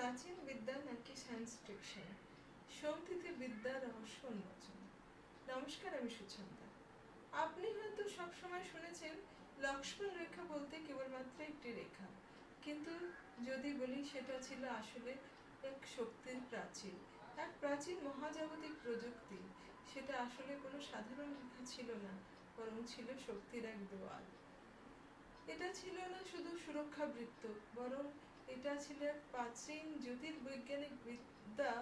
প্রাচীন বিদ্যা নাকি সায়েন্স ফিকশন, সোমতিথি বিদ্যা রহস্য উন্মোচন। নমস্কার, আমি সুচন্দা। আপনি হয়তো সবসময় শুনেছেন লক্ষ্মণ রেখা বলতে কেবলমাত্র একটি রেখা, কিন্তু যদি বলি সেটা ছিল আসলে এক শক্তির প্রাচীর, এক প্রাচীন মহাজাগতিক প্রযুক্তি। সেটা আসলে কোনো সাধারণ রেখা ছিল না, বরং ছিল শক্তির এক দেওয়াল। এটা ছিল না শুধু সুরক্ষা বৃত্ত, বরং এটা ছিল এক প্রাচীন জ্যোতির্বৈজ্ঞানিক বিদ্যা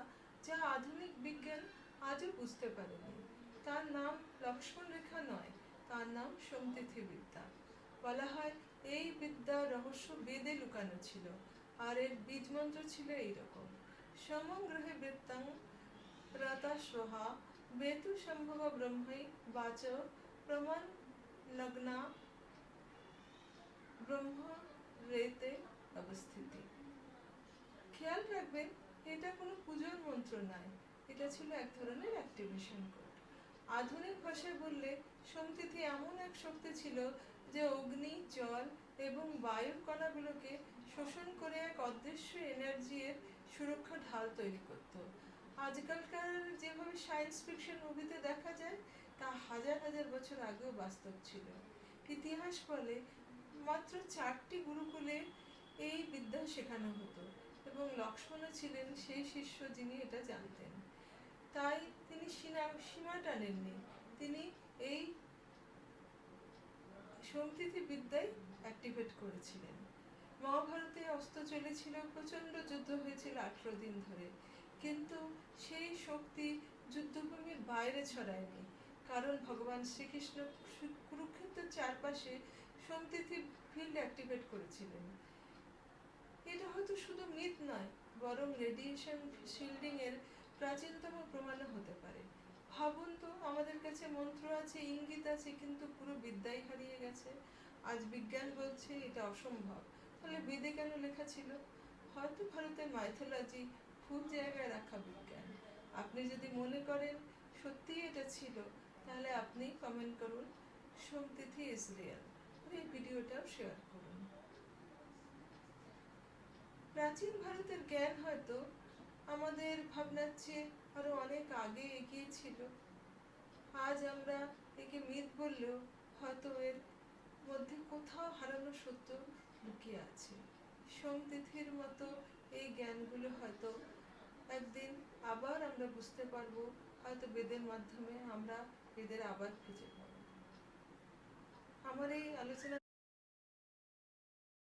যা আধুনিক বিজ্ঞান আজও বুঝতে পারেনি। তার নাম লক্ষ্মণ রেখা নয়, তার নাম সোমতিথি বিদ্যা। বলা হয় এই বিদ্যার রহস্য বেদে লুকানো ছিল, আর এর বীজমন্ত্র ছিল এইরকম: সমং গ্রহে বৃত্তাং রতাস্বহা বেতু সম্ভব ব্রহ্মৈ বাচ প্রমাণ লগ্না ব্রহ্ম রেতে অবস্থিতি। খেয়াল রাখবেন, এটা কোনো পূজোর মন্ত্র নয়, এটা ছিল এক ধরনের অ্যাক্টিভেশন কোড। আধুনিক ভাষায় বললে সোমতিথি এমন এক শক্তি ছিল যে অগ্নি, জল এবং বায়ুর কণাগুলোকে শোষণ করে এক অদৃশ্য এনার্জির সুরক্ষা ঢাল তৈরি করত। আজকালকার যেভাবে সায়েন্স ফিকশন মুভিতে দেখা যায়, তা হাজার হাজার বছর আগেও বাস্তব ছিল। ইতিহাস বলে মাত্র 4টি গুরুকুলে এই বিদ্যা শেখানো হতো, এবং লক্ষ্মণও ছিলেন সেই শিষ্য যিনি এটা জানতেন। তাই তিনি সীমা টানেননি, তিনি এই সোমতিথি বিদ্যাই অ্যাক্টিভেট করেছিলেন। মহাভারতে অস্ত চলেছিল, প্রচন্ড যুদ্ধ হয়েছিল 18 দিন ধরে, কিন্তু সেই শক্তি যুদ্ধভূমির বাইরে ছড়ায়নি, কারণ ভগবান শ্রীকৃষ্ণ কুরুক্ষেত্রের চারপাশে সোমতিথি ফিল্ড অ্যাক্টিভেট করেছিলেন। এটা হয়তো শুধু মিথ নয়, বরং রেডিয়েশন শিল্ডিং এর প্রাচীনতম প্রমাণও হতে পারে। ভাবুন তো, আমাদের কাছে মন্ত্র আছে, ইঙ্গিত আছে, কিন্তু পুরো বিদ্যাই হারিয়ে গেছে। আজ বিজ্ঞান বলছে এটা অসম্ভব, তাহলে বেদে কেন লেখা ছিল? হয়তো ভারতের মাইথোলজি ভুল জায়গায় রাখা বিজ্ঞান। আপনি যদি মনে করেন সত্যিই এটা ছিল, তাহলে আপনি কমেন্ট করুন সোমতিথি ইজ রিয়েল, এই ভিডিওটাও শেয়ার করুন। প্রাচীন ভারতের জ্ঞান হয়তো আমাদের ভাবনার চেয়ে আরো অনেক আগে এগিয়ে ছিল। আজ আমরা একে মিথ বললেও হয়তো এর মধ্যে কোথাও হারানো সত্য লুকিয়ে আছে। সোমতিথির মতো এই জ্ঞানগুলো হয়তো একদিন আবার আমরা বুঝতে পারবো, হয়তো বেদের মাধ্যমে আমরা এদের আবার খুঁজে পাবো। আমার এই আলোচনা